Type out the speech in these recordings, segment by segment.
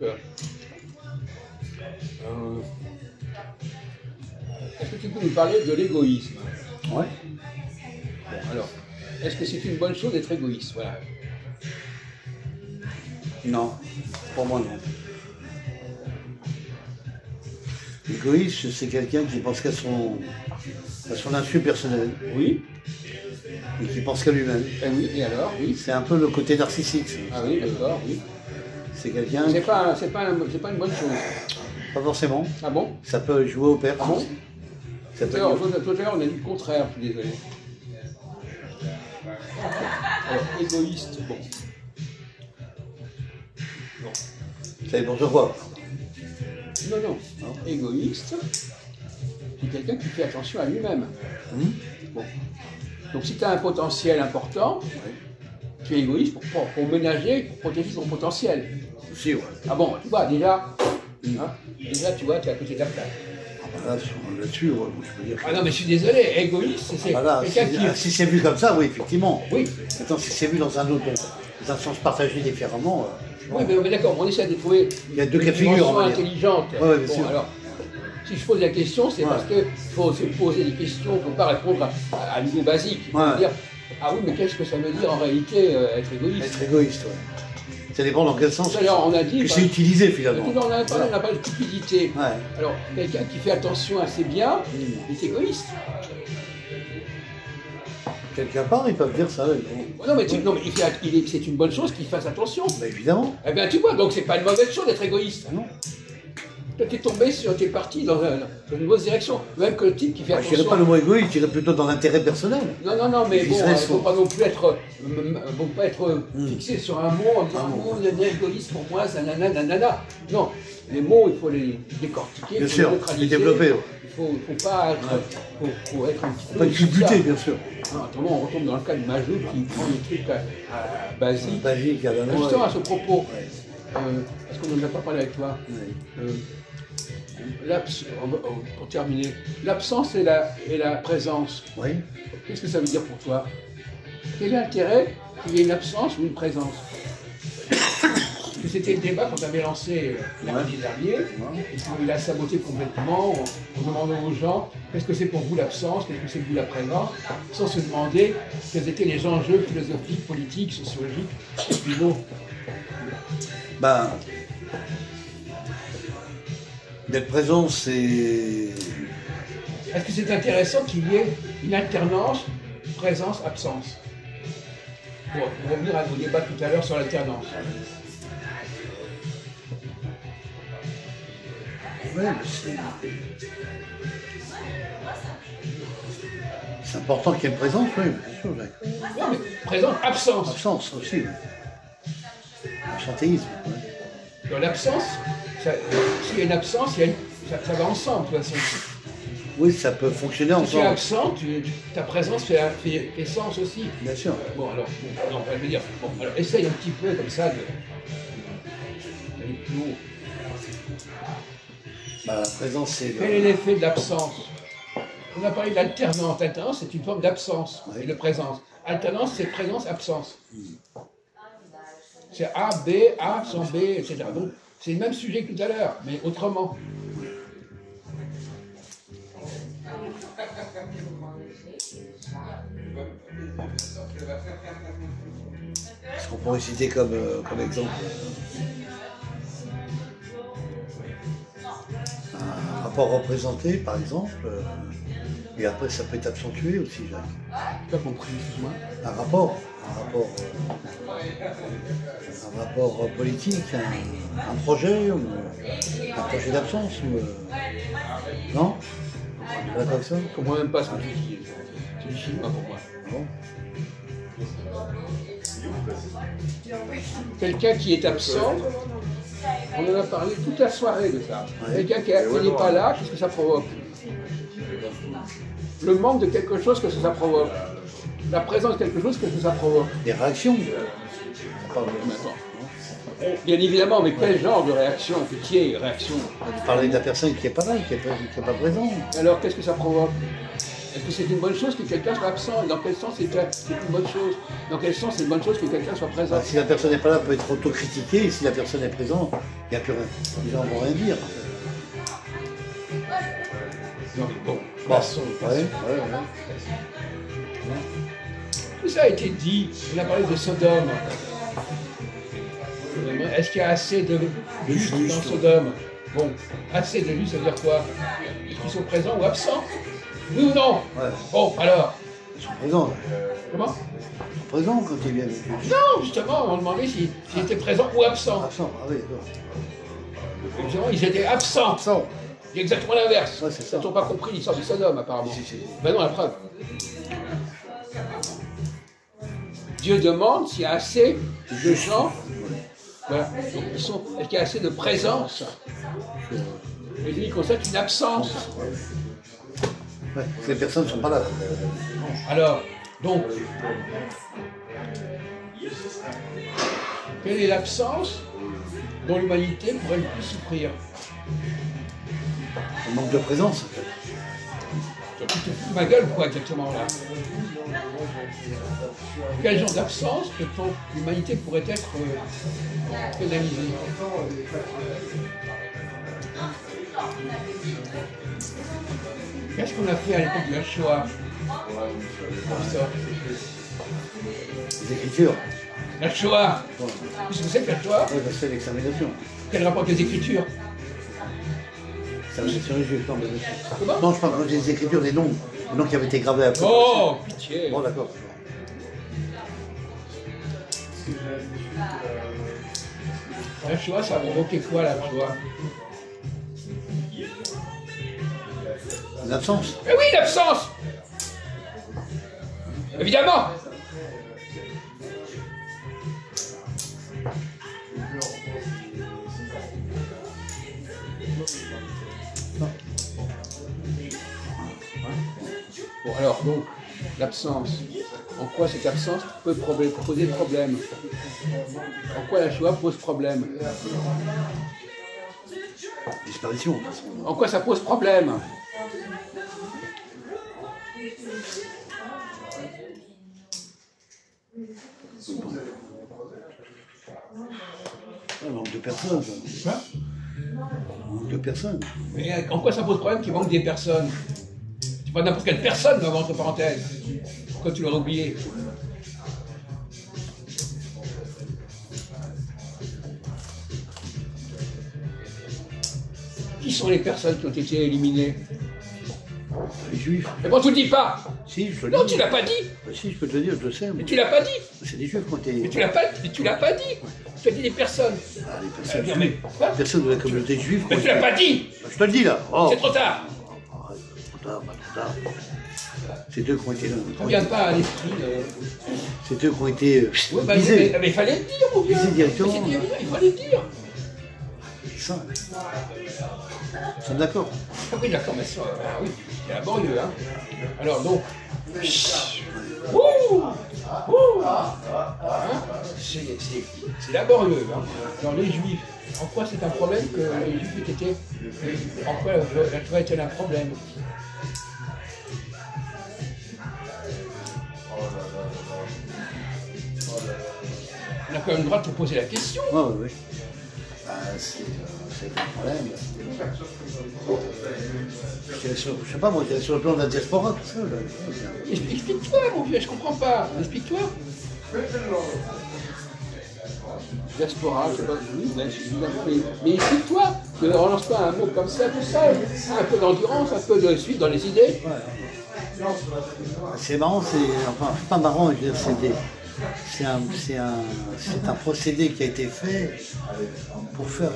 Euh, Est-ce que tu peux nous parler de l'égoïsme? Ouais. Bon, alors, est-ce que c'est une bonne chose d'être égoïste? Voilà. Non, pour moi non. L'égoïste, c'est quelqu'un qui pense qu'à son insu personnel Oui. et qui pense qu'à lui-même. Eh oui, et alors? Oui. C'est un peu le côté narcissique. Ah oui, d'accord, oui. C'est quelqu'un C'est pas une bonne chose. pas forcément. Ah bon? Ça peut jouer au père. Ah bon? Ça peut Alors, tout à l'heure, on a dit le contraire, je suis désolé. Alors, égoïste, bon. Bon. Ça dépend de quoi. Non, non. Égoïste, c'est quelqu'un qui fait attention à lui-même. Bon. Donc, si tu as un potentiel important, tu es égoïste pour ménager, pour protéger ton potentiel. Aussi, ouais. Ah bon, tu vois, déjà, tu vois, tu es à côté de la plaque. Là-dessus, ouais, je peux dire. Ah non, mais je suis désolé, égoïste, c'est Voilà, quelqu'un qui... si c'est vu comme ça, oui, effectivement. Oui. Maintenant, si c'est vu dans un autre, dans un sens partagé différemment. Oui, mais d'accord, on essaie de trouver Il y a deux cas de une figure, dimension on va dire. intelligente. Ouais, bien Bon, sûr. alors, si je pose la question, c'est parce qu'il faut se poser des questions, il ne faut pas répondre à un niveau basique. Il faut Ouais. dire, ah oui, mais qu'est-ce que ça veut dire en réalité être égoïste? Être égoïste, ouais. Ça dépend dans quel sens Tout à l'heure, on a dit... que c'est utilisé finalement. Tout à l'heure, on a parlé de cupidité. Ouais. Alors, quelqu'un qui fait attention à ses biens, il est égoïste. Quelque part, ils peuvent dire ça. Non, mais c'est une bonne chose qu'il fasse attention. Bah, évidemment. Eh bien, tu vois, donc c'est pas une mauvaise chose d'être égoïste. Ah non. Toi, t'es parti dans une mauvaise direction. Même que le type qui fait Je attention... dirais pas le mot égoïste, je dirais plutôt dans l'intérêt personnel. Non, mais bon, il ne faut pas non plus être, fixé sur un mot en disant Ah, un mot, il y a égoïste pour moi, ça nanana. Non, les mots, il faut les décortiquer, Bien il faut sûr, les neutraliser. les développer. Ouais. Il ne faut pas être, faut être un petit peu... Pas de buter, bien sûr. Non, autrement, on retombe dans le cas de Majou qui prend le truc basique. Basique, à la Justement, à ce propos, parce qu'on n'en a pas parlé avec toi, pour terminer, l'absence et la présence, Oui. qu'est-ce que ça veut dire pour toi? Quel est l'intérêt qu'il y ait une absence ou une présence? Parce que c'était le débat qu'on avait lancé lundi dernier, et qu'il a saboté complètement en demandant aux gens qu'est-ce que c'est pour vous l'absence, qu'est-ce que c'est pour vous la présence, sans se demander quels étaient les enjeux philosophiques, politiques, sociologiques, et puis non. Ben, d'être présent, c'est... Est-ce que c'est intéressant qu'il y ait une alternance, présence-absence? Pour revenir à nos débats tout à l'heure sur l'alternance. Ouais, c'est important qu'il y ait une présence, oui, bien sûr, Jacques. Non, mais présence, absence. Absence aussi, oui. Absentéisme, ouais. Dans l'absence, s'il y a une absence, ça va ensemble, de toute façon. Oui, ça peut fonctionner Si tu es ensemble. absent, ta présence fait sens aussi. Bien sûr. Bon, alors, non, je veux dire, bon, alors essaye un petit peu comme ça d'aller plus haut. Bah, la présence, c'est... Quel est l'effet de l'absence? On a parlé d'alternance. L'alternance, c'est une forme d'absence et de présence. Alternance, c'est présence, absence. C'est A, B, A sans B, etc. Donc, c'est le même sujet que tout à l'heure, mais autrement. Ce qu'on pourrait citer comme exemple un rapport représenté, par exemple, et après ça peut être accentué aussi, Jacques. J'ai pas compris, excuse-moi. Un rapport politique, un projet, ou un projet d'absence, ou non? Pas comme ça? Je comprends même pas ce que tu dis. C'est du chinois pour moi. Bon. Quelqu'un qui est absent, on en a parlé toute la soirée de ça. Ouais. Quelqu'un qui n'est pas là, qu'est-ce que ça provoque? Le manque de quelque chose, qu'est-ce que ça provoque? La présence de quelque chose, qu'est-ce que ça provoque? Des réactions. Ça parle de- Attends. Bien évidemment, mais quel genre de réaction? Réaction. On parlait de la personne qui n'est pas là, qui n'est pas présente. Alors, qu'est-ce que ça provoque? Est-ce que c'est une bonne chose que quelqu'un soit absent? Et dans quel sens c'est une bonne chose? Dans quel sens c'est une bonne chose que quelqu'un soit présent? Si la personne n'est pas là, elle peut être autocritiquée, et si la personne est présente, il n'y a plus rien. Les gens vont rien dire. Donc, bon, passons. Ouais. Tout ça a été dit, on a parlé de Sodome. Est-ce qu'il y a assez de justes dans Sodome? Bon, assez de justes, ça veut dire quoi? Est-ce qu'ils sont présents ou absents? Oui ou non? Ouais. Bon, alors. Ils sont présents. Comment? Ils sont présents quand ils viennent. Non, justement, on demandait s'ils étaient présents ou absents. Absents, ah oui, d'accord. Évidemment, ils étaient absents. Absents. C'est exactement l'inverse. Ouais, c'est ça. Ils n'ont pas compris l'histoire du Sodome, apparemment. Si. Ben non, la preuve. Dieu demande s'il y a assez de gens. Voilà. Donc, est-ce qu'il y a assez de présence? Et lui, il constate une absence. Ouais, les personnes ne sont pas là. Alors, donc, quelle est l'absence dont l'humanité pourrait le plus souffrir? Le manque de présence. Tu te fous de ma gueule, quoi, exactement, là? Quel genre d'absence que l'humanité pourrait être pénalisée? Qu'est-ce qu'on a fait à l'époque de la Shoah? Les Écritures. La Shoah. Ouais. Qu'est-ce que c'est que la Shoah? Ouais, bah, c'est l'extermination. Quel rapport avec les Écritures? L'extermination des Juifs, non, bien sûr. Comment? Non, je parle des Écritures, des noms qui avaient été gravés après. Oh, pitié. Bon, d'accord. La Shoah, ça a provoqué quoi, la Shoah? L'absence. Eh oui, l'absence! Évidemment! Bon, alors, donc, l'absence. En quoi cette absence peut poser problème? En quoi la Shoah pose problème? Disparition, de toute façon. En quoi ça pose problème? Il manque de personnes. Quoi? Il manque de personnes. Mais en quoi ça pose problème qu'il manque des personnes? C'est pas n'importe quelle personne, mais entre parenthèses. Pourquoi tu l'aurais oublié? Qui sont les personnes qui ont été éliminées? Les Juifs. Mais bon, tu le dis pas! Si, je te le Non, dis. tu l'as pas dit! Bah, si, je peux te le dire, je le sais. Mais moi. tu l'as pas dit! C'est des Juifs qui ont été. Mais tu l'as pas dit! Tu as dit des personnes! Ah, les personnes Mais juives. quoi? Les personnes de la communauté juive. Mais tu l'as pas dit! Bah, je te le dis là. Oh. C'est trop tard! Arrête, trop tard, pas trop tard. C'est eux qui ont été. Ça vient pas à l'esprit. C'est eux qui ont été Ouais, bah, visés. mais il fallait le dire, mon vieux! Visés directement. Mais c'est évident, il fallait le dire! Ça. Nous sommes d'accord. Ah oui, d'accord, mais ça, oui, c'est laborieux, hein. Alors donc, Ouh hein, c'est laborieux, hein. Alors les Juifs, en quoi c'est un problème que les Juifs aient été... En quoi la Shoah est-elle un problème? On a quand même le droit de te poser la question. Ah, oui, oui. Bah, c'est un problème. Je sais pas, moi, je dirais sur le plan de la diaspora, tout ça. Explique-toi, mon vieux, je comprends pas. Explique-toi. Diaspora, je sais pas, oui, mais explique-toi. Ne relance pas un mot comme ça, tout ça. Un peu d'endurance, un peu de suite dans les idées. Ouais. C'est marrant, enfin, pas marrant, je veux dire, c'est un procédé qui a été fait pour faire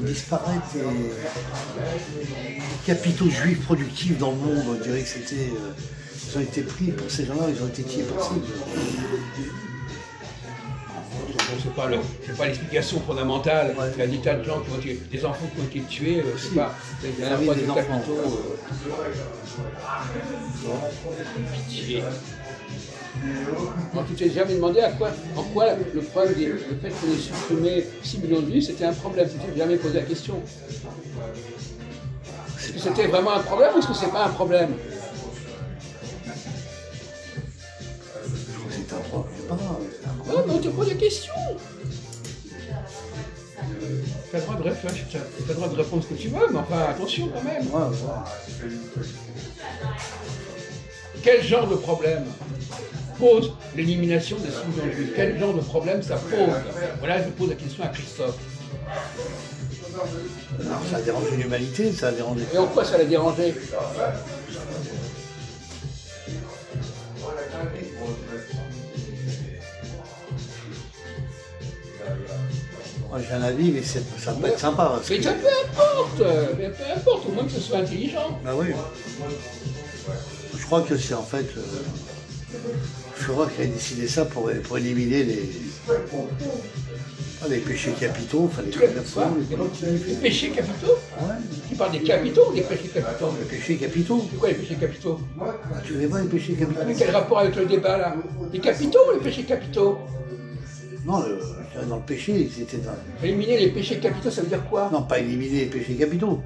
disparaître les capitaux juifs productifs dans le monde. On dirait que c'était... ils ont été pris pour ces gens-là, ils ont été tués par cible. C'est pas l'explication fondamentale. Ouais. Il y a des tas de gens qui ont été, des enfants qui ont été tués, c'est pas Il y a des de enfants. capitaux. Pitié. Donc, tu t'es jamais demandé en quoi le problème, le fait qu'on ait supprimé 6 millions de vues, c'était un problème. Tu t'es jamais posé la question. Est-ce que c'était vraiment un problème ou est-ce que c'est pas un problème? c'est un problème, je sais pas. Non, mais on te pose des questions. Tu as le droit de réfléchir, tu as le droit de répondre ce que tu veux, mais enfin, attention quand même. Ouais, ouais. Quel genre de problème pose l'élimination des sous juifs? Quel genre de problème ça pose? Voilà, je pose la question à Christophe. Non, ça a dérangé l'humanité, ça a dérangé. Et en quoi ça l'a dérangé? Moi j'ai un avis, mais ça va pas être sympa. Parce Mais que... ça peu importe, au moins que ce soit intelligent. Bah oui. Je crois que c'est en fait. Je crois qu'il a décidé ça pour éliminer les péchés capitaux, enfin les commerçants. Les péchés capitaux? Ouais. Tu parles des capitaux ou des péchés capitaux? Les péchés capitaux. C'est quoi les péchés capitaux? Bah, tu les vois les péchés capitaux? Mais quel rapport avec le débat là? Les capitaux ou les péchés capitaux? Non, dans le péché, c'était dans... Éliminer les péchés capitaux, ça veut dire quoi? Non, pas éliminer les péchés capitaux.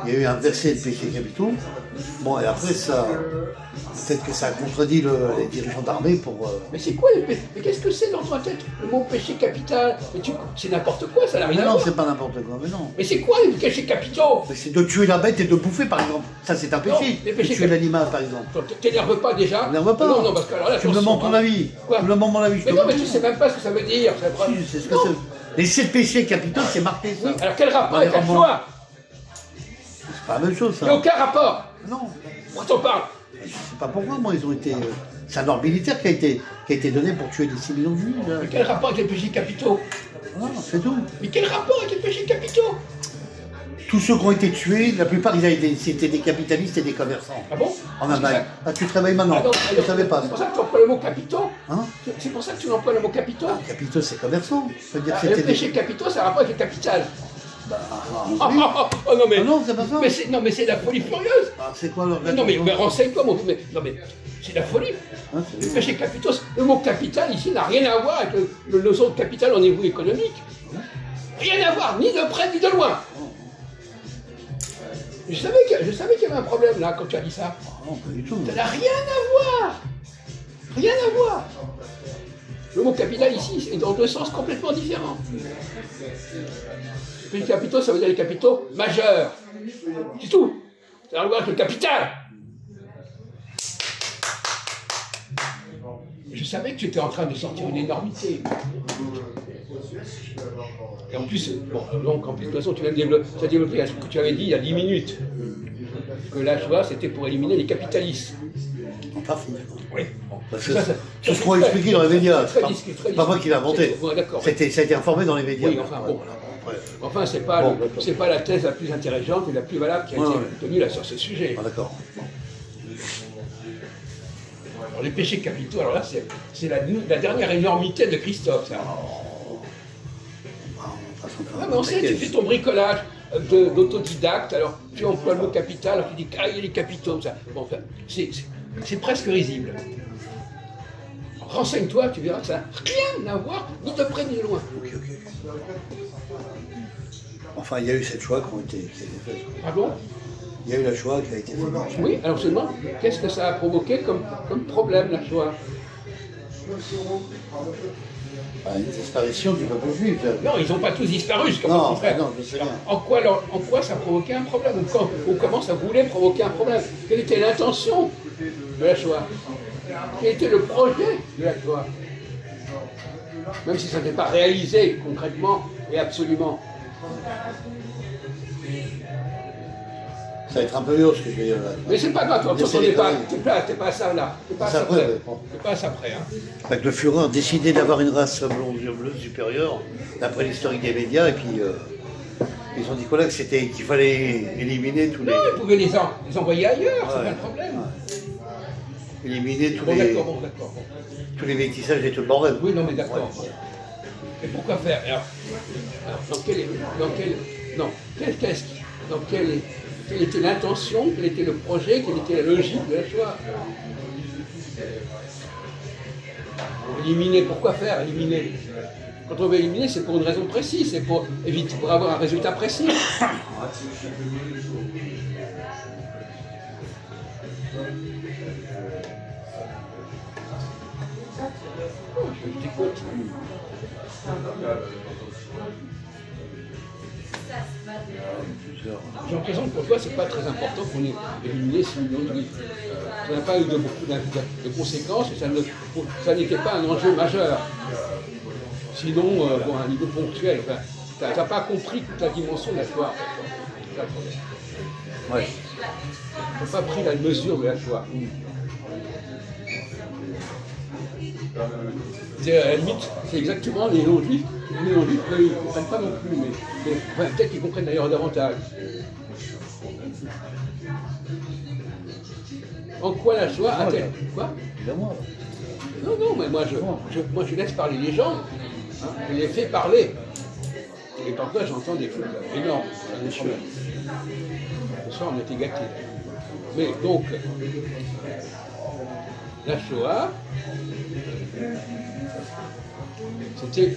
Il y a eu un verset de péchés capitaux. Bon, et après, ça... Peut-être que ça a contredit les dirigeants d'armée pour... Mais c'est quoi les péchés? Mais qu'est-ce que c'est dans ta tête, le mot péché capital? Mais c'est n'importe quoi, ça n'a rien à voir. Non, c'est pas n'importe quoi, mais non. Mais c'est quoi les péchés capitaux? Mais c'est de tuer la bête et de bouffer, par exemple. Ça, c'est un péché. Non, les péchés de tuer l'animal, par exemple. T'énerve pas déjà? T'énerve pas. Non, parce que alors là, Tu me demandes ton avis. Quoi? Tu me demandes mon avis. Mais non, mais tu sais même pas ce que ça veut dire. Si, c'est ce que c'est. Les 7 péchés capitaux, c'est marqué, ça. Oui, alors quel rapport avec la Shoah? C'est pas la même chose, ça. Il n'y a aucun rapport. Non. Pourquoi t'en parles? Je sais pas pourquoi, moi, ils ont été... C'est un ordre militaire qui a été donné pour tuer des 6 millions de juifs. Mais quel rapport avec les péchés capitaux? Non, c'est tout. Mais quel rapport avec les péchés capitaux? Tous ceux qui ont été tués, la plupart, c'était des capitalistes et des commerçants. Ah bon? En Allemagne. Ah, tu te réveilles maintenant. Je ne savais pas. C'est pour ça que tu emploies le mot capitaux? Hein? C'est pour ça que tu emploies le mot capitaux? Capitaux, c'est commerçant. C'est-à-dire que Les c'était péchés capitaux, ça a rapport avec le capital. oui. Oh non, mais... Ah non, c'est pas ça. Non, mais c'est la folie furieuse. Ah, c'est quoi leur Non, mais renseigne-toi, mon... Non, mais c'est la folie. Hein, Les péchés capitaux, le mot capital ici n'a rien à voir avec le notion de capital au niveau économique. Rien à voir, ni de près ni de loin. Je savais qu'il y avait un problème là quand tu as dit ça. Non, pas du tout. Ça n'a rien à voir. Rien à voir. Le mot capital ici est dans deux sens complètement différents. Les capitaux, ça veut dire les capitaux majeurs. C'est tout. Ça n'a rien à voir avec le capital. Je savais que tu étais en train de sortir une énormité. Et en plus, bon, donc en plus, de toute façon, tu as développé ce que tu avais dit il y a 10 minutes. Que la Shoah, c'était pour éliminer les capitalistes. En partie. Oui. Parce que tout ce qu'on a expliqué dans les médias, c'est pas moi qui l'ai inventé. Ouais, d'accord. Ça a été informé dans les médias. Oui, enfin, bon. Ouais. Enfin, c'est pas la thèse la plus intelligente et la plus valable qui a été tenue là sur ce sujet. Ah, d'accord. Alors, les péchés capitaux, alors là, c'est la dernière énormité de Christophe, ça. Ah, mais on sait, tu fais ton bricolage d'autodidacte, alors tu emploies le mot capital, alors tu dis ah, il y a les capitaux, ça. Bon, enfin, c'est presque risible. Renseigne-toi, tu verras que ça n'a rien à voir, ni de près ni de loin. Ok. Enfin, il y a eu cette Shoah qui a été faite. Ah bon? Il y a eu la Shoah qui a été faite. Oui, alors seulement, qu'est-ce que ça a provoqué comme problème, la Shoah? Une disparition du peuple juif. Non, ils n'ont pas tous disparu, jusqu'à Non, mon frère. non, je sais bien. En quoi ça provoquait un problème? Ou comment ça voulait provoquer un problème? Quelle était l'intention de la Shoah? Quel était le projet de la Shoah? Même si ça n'était pas réalisé concrètement et absolument. Ça va être un peu dur ce que je vais dire là. Mais c'est pas grave, t'es pas à ça là. T'es pas à ça près. T'es pas à ça près. Avec le Führer a décidé d'avoir une race blonde supérieure, d'après l'historique des médias, et puis ils ont dit quoi là qu'il fallait éliminer tous les. Non, ils pouvaient les envoyer ailleurs, c'est pas le problème. Ouais. Éliminer tous les. D'accord. Tous les métissages et tout le bordel. Oui, non, mais d'accord. Ouais. Et pourquoi faire? Alors, quelle était l'intention, quel était le projet, quelle était la logique de la Shoah? Éliminer, pourquoi faire? Éliminer. Quand on veut éliminer, c'est pour une raison précise, c'est pour avoir un résultat précis. Je t'écoute. J'ai l'impression que pour toi, c'est pas très important qu'on ait éliminé 6 millions de juifs. Ça n'a pas eu beaucoup de conséquences et ça n'était pas un enjeu majeur. Sinon, bon, à un niveau ponctuel, enfin, tu n'as pas compris toute la dimension de la Shoah. C'est ça le problème. Ouais. Tu n'as pas pris la mesure de la Shoah. À la limite, c'est exactement les non-juifs. Les non-juifs, eux, ils ne comprennent pas non plus, mais enfin, peut-être qu'ils comprennent d'ailleurs davantage. En quoi la Shoah a-t-elle... Quoi? Évidemment. Non, non, mais moi je laisse parler les gens, hein, je les fais parler. Et parfois j'entends des choses énormes. Ce soir on était gâtés. Mais donc, la Shoah, c'était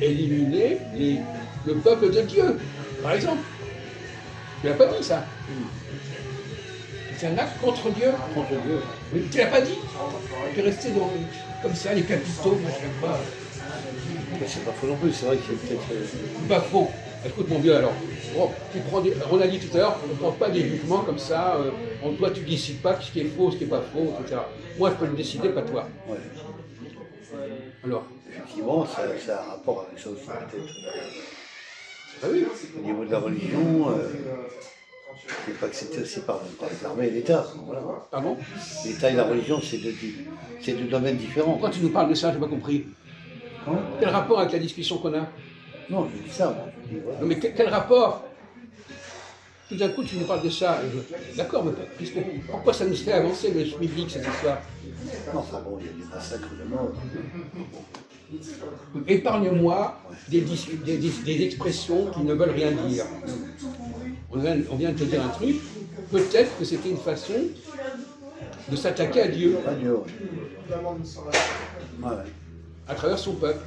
éliminer le peuple de Dieu, par exemple. Tu l'as pas dit ça. C'est un acte contre Dieu. Contre Dieu. Mais tu l'as pas dit. Tu es resté comme ça, les capitaux, je sais pas. C'est pas faux non plus, c'est vrai qu'il y a peut-être... Pas faux. Écoute mon Dieu alors. Bon, on a dit tout à l'heure, on ne prend pas des jugements comme ça. Toi tu ne décides pas ce qui est faux, ce qui n'est pas faux, etc. Moi je peux le décider, pas toi. Ouais. Alors. Effectivement, ça a un rapport avec ça aussi peut-être. Ah oui. Au niveau de la religion, il n'est pas accepté aussi par l'armée et l'État. Voilà. Ah bon? L'État et la religion, c'est deux domaines différents. Pourquoi tu nous parles de ça? Je n'ai pas compris. Quel rapport avec la discussion qu'on a? Non, je dis ça, moi. Je dis, voilà. Non, mais quel rapport? Tout d'un coup, tu nous parles de ça. D'accord, mais pourquoi ça nous fait avancer le schmilblick, cette histoire? Non, enfin bon, il y a des massacres de mort. Épargne-moi des expressions qui ne veulent rien dire. On vient de te dire un truc, peut-être que c'était une façon de s'attaquer à Dieu. À Dieu, ouais. À travers son peuple.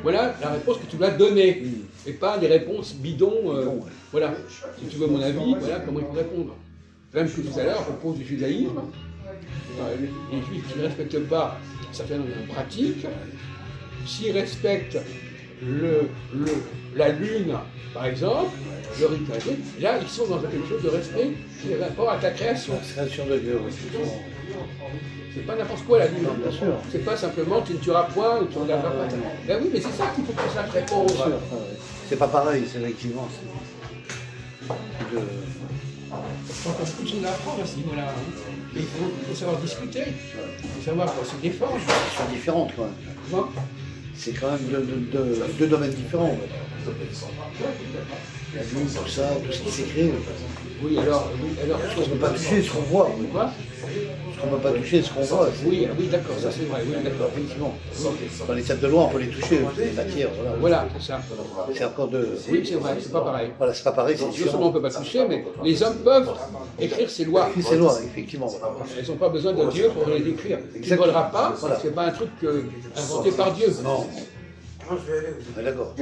Voilà la réponse que tu dois donner, et pas des réponses bidons. Voilà, si tu veux mon avis, voilà comment il faut répondre. Même que tout à l'heure, à propos du judaïsme, les juifs qui ne respectent pas certaines pratiques, s'ils respectent la lune, par exemple, le rituel, là ils sont dans quelque chose de respect qui est rapport à ta création. La création de Dieu, oui. C'est pas n'importe quoi la lune. Bien sûr. C'est pas simplement tu ne tueras point ou tu ne regarderas pas. Ben oui, mais c'est ça qu'il faut que tu saches répondre. Bien sûr. C'est pas pareil, c'est effectivement. Il y a encore beaucoup de choses à apprendre à ce niveau-là. Il faut savoir discuter, il faut savoir se défendre. Elles sont différentes, quoi. Comment? C'est quand même deux domaines différents. La lune, tout ça, tout ce qui s'est créé. Oui, alors. Ce qu'on ne peut pas toucher, ce qu'on voit. Quoi? Ce qu'on ne peut pas toucher, ce qu'on voit. Oui, d'accord, ça c'est vrai, oui, d'accord. Effectivement. Dans les tables de loi, on peut les toucher, les matières, voilà. Voilà, c'est ça. C'est encore de... Oui, c'est vrai, c'est pas pareil. Voilà, c'est pas pareil, c'est Non différent. seulement on ne peut pas toucher, mais les hommes peuvent écrire ces lois. Écrire ces lois, effectivement. Ils n'ont pas besoin de Dieu pour les écrire. Tu ne voleras pas, c'est pas un truc inventé par Dieu. Non. Ah, d'accord. Ah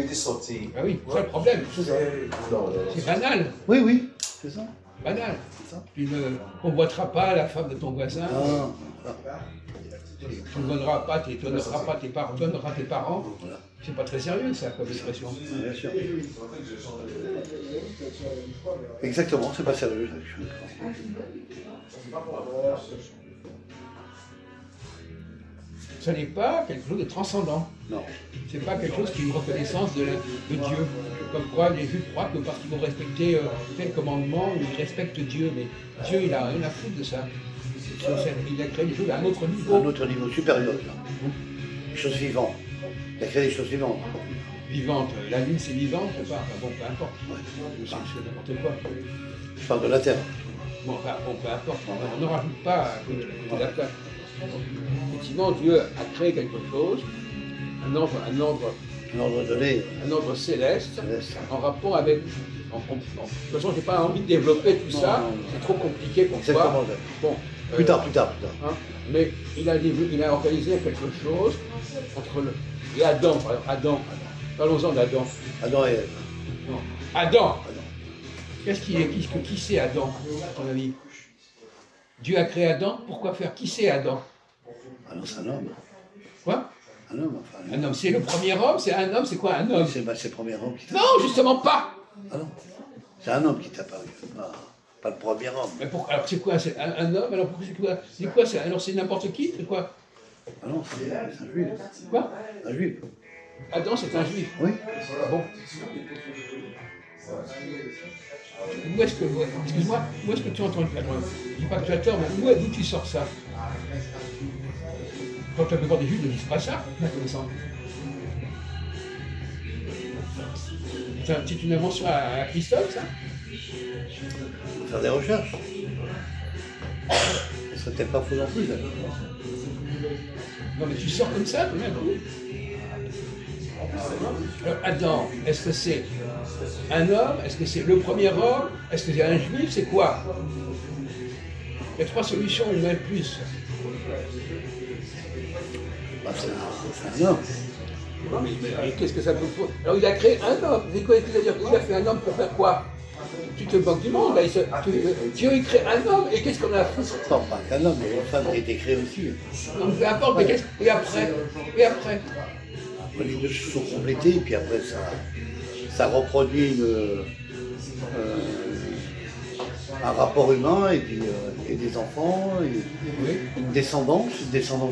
oui, c'est le problème. C'est banal. Oui, oui, c'est ça. Banal. Tu ne convoiteras pas la femme de ton voisin. Ah, Tu ne donneras pas, tu n'honoreras pas tes parents. voilà. C'est pas très sérieux ça comme expression. Bien sûr. Exactement, c'est pas sérieux. Je suis d'accord. Ce n'est pas quelque chose de transcendant. Non. C'est pas quelque chose qui est une reconnaissance de Dieu. Comme quoi les Juifs croient que parce qu'ils vont respecter tel commandement, ils respectent Dieu. Mais Dieu, il a rien à foutre de ça. Il a créé des choses à un autre niveau. À un autre niveau supérieur. Des choses vivantes. Il a créé des choses vivantes. Vivante. La lune, c'est vivant, je sais pas. Enfin, bon, peu importe. C'est n'importe quoi. Je parle de la Terre. Bon, enfin, bon, peu importe. On ne rajoute pas à côté de la plaque. Effectivement, Dieu a créé quelque chose, un ordre céleste, en rapport avec. De toute façon, je n'ai pas envie de développer tout ça, c'est trop compliqué pour toi. Bon, plus tard. Hein, mais il a organisé quelque chose entre et Adam, par exemple, Adam. Parlons-en d'Adam. Adam et Ève. Non. Adam. Qui c'est Adam, à ton avis? Dieu a créé Adam, pourquoi faire? Qui c'est Adam? Ah non, c'est un homme. Quoi? Un homme, enfin. Un homme, c'est le premier homme, c'est un homme, c'est quoi un homme? C'est le premier homme qui t'a. Non, justement pas! Ah non. C'est un homme qui t'a paru. Pas le premier homme. Mais alors c'est quoi? C'est un homme? Alors pourquoi c'est quoi? C'est quoi? Alors c'est n'importe qui? C'est quoi? Ah non, c'est un juif. Quoi? Un juif. Adam, c'est un juif. Oui. Ah bon? Où est-ce que, excuse-moi, où est-ce que tu entends? Attends, je dis pas que tu as tort, mais d'où tu sors ça? Quand la plupart des juifs ne disent pas ça, ma connaissance. C'est une invention à Christophe, ça? Faut faire des recherches. Ce serait peut-être pas faux non plus. Non mais tu sors comme ça, tout d'un coup. Alors Adam, est-ce que c'est un homme? Est-ce que c'est le premier homme? Est-ce que c'est un juif? C'est quoi? Il y a 3 solutions ou même plus. Bah, c'est un homme. Mais qu'est-ce que ça peut faire? Alors il a créé un homme. Mais quoi, c'est-à-dire qu'il a fait un homme pour faire quoi? Tu te moques du monde, là. Dieu il crée un homme, et qu'est-ce qu'on a fait? Non, pas qu'un homme, mais une femme qui a été créée aussi. Non, peu importe, mais qu'est-ce... Et après? Et après? Les deux se sont complétés, et puis après ça reproduit un rapport humain, et puis et des enfants, et Oui. une descendance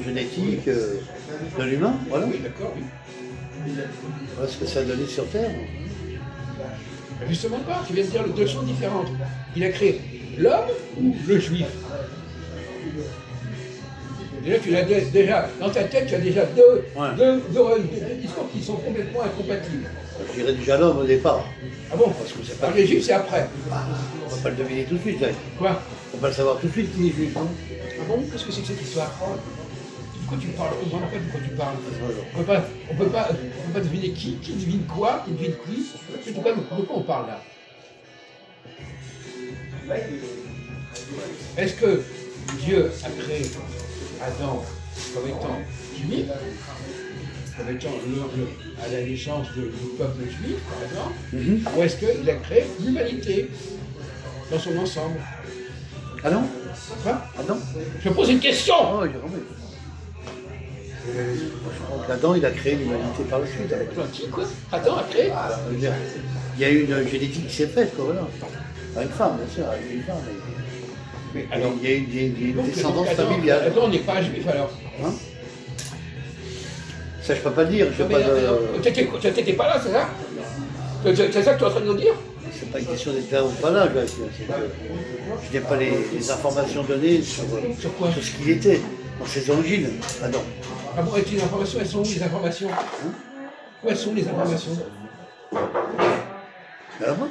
génétique de l'humain, voilà. Oui, d'accord, oui. Voilà ce que ça a donné sur Terre. Justement pas, tu viens de dire deux choses différentes. Il a créé l'homme ou le juif? Déjà, dans ta tête, tu as déjà deux discours qui sont complètement incompatibles. Je dirais déjà l'homme au départ. Ah bon? Parce que c'est pas... Alors les juifs, c'est après. On va pas le deviner tout de suite, là. Quoi? On va le savoir tout de suite qui est juif. Hein. Ah bon? Qu'est-ce que c'est que cette histoire? De quoi tu parles? On ne comprend pas de quoi tu parles. On peut pas deviner qui devine quoi, qui devine qui. De quoi on parle là? Est-ce que Dieu a créé Adam comme étant juif, comme étant à la naissance du peuple juif, par exemple, ou est-ce qu'il a créé l'humanité dans son ensemble? Ah non? Quoi? Ah non? Je pose une question! Oh, j'ai remis. Je crois qu'Adam, il a créé l'humanité par la suite. Avec... Qui, quoi? Adam a créé? Il y a eu une génétique qui s'est faite, quoi, voilà. Pas une femme, bien sûr, avec une femme, mais alors, il y a eu une descendance familiale. Adam n'est pas juif, alors? Hein? Ça, je peux pas le dire. T'étais pas là, c'est ça? C'est ça que tu es en train de nous dire? C'est pas une question d'être là ou pas là, je n'ai pas les informations données sur ce qu'il était, dans ses origines, Adam. Ah bon, et les informations, elles sont où les informations? Hein? Où elles sont les informations? Là-bas.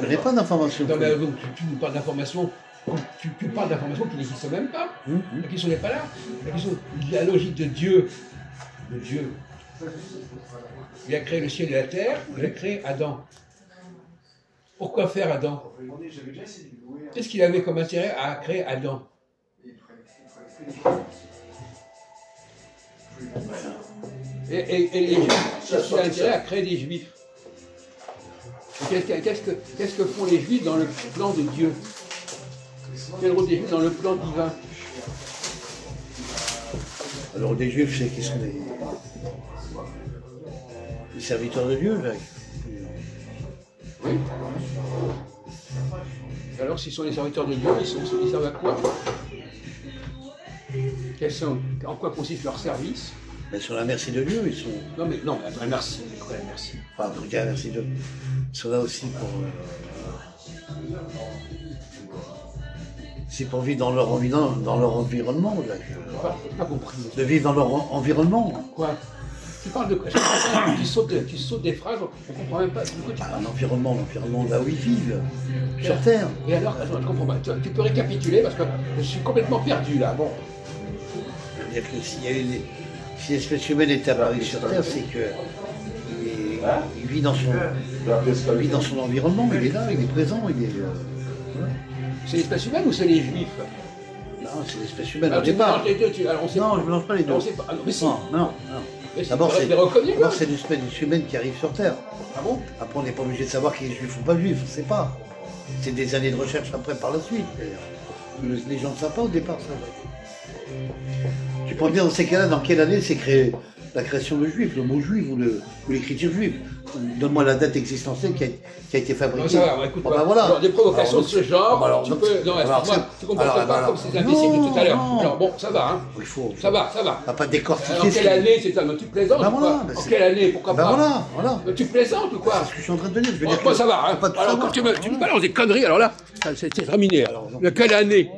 Je n'ai pas d'informations. Non, mais tu nous parles d'informations. Tu parles d'informations qui n'existent même pas. La question n'est pas là. La question, la logique de Dieu. Il a créé le ciel et la terre, il a créé Adam. Pourquoi faire Adam? Qu'est-ce qu'il avait comme intérêt à créer Adam? Et les Juifs, qu'est-ce qu'il a intérêt à créer des Juifs? Qu'est-ce que font les Juifs dans le plan de Dieu? Quel rôle des Juifs dans le plan divin? Alors des Juifs, c'est qu'ils sont des serviteurs de Dieu, Jacques. Oui. Alors s'ils sont les serviteurs de Dieu, ils servent à quoi? En quoi consiste leur service? Mais sur la merci de Dieu, ils sont... Non, attends, merci. Merci. Enfin, en tout cas, merci de... Ils sont là aussi pour vivre dans leur environnement. Là. J'ai pas compris. De vivre dans leur environnement. Quoi? Tu parles de quoi? Tu sautes des phrases, on ne comprend même pas. L'environnement là où ils vivent, sur Terre. Et alors, attends, je comprends pas. Tu peux récapituler parce que je suis complètement perdu là. Bon. C'est-à-dire que si l'espèce humaine est apparue sur Terre, c'est qu'il vit dans son environnement, il est là, il est présent, il est... C'est l'espèce humaine ou c'est les Juifs? Non, c'est l'espèce humaine au départ. Non, je ne mélange pas les deux. Mais si. Non. D'abord, c'est l'espèce humaine qui arrive sur Terre. Ah bon? Après, on n'est pas obligé de savoir qui est juif ou pas juif, on ne sait pas. C'est des années de recherche après, par la suite. Les gens ne savent pas au départ, ça. Tu peux me dire dans ces cas-là, dans quelle année s'est créée la création de juif, le mot juif ou l'écriture juive? Donne-moi la date existentielle qui a été fabriquée. Non, ça va, écoute, ben voilà. Alors, des provocations de ce genre, alors, tu peux. Non, excuse-moi, tu comprends pas comme ces imbéciles de tout à l'heure. Alors bon, ça va, hein. Il faut. Ça va. On va pas décortiquer. En quelle année c'est ça? Tu plaisantes ben ou voilà, quoi? En quelle année? Pourquoi pas? Voilà. Tu plaisantes ou quoi? C'est ce que je suis en train de te dire. Je veux dire Moi, que ça va, hein. pas de Alors, savoir. quand tu me balances des conneries, alors là, c'est terminé. Alors, quelle année?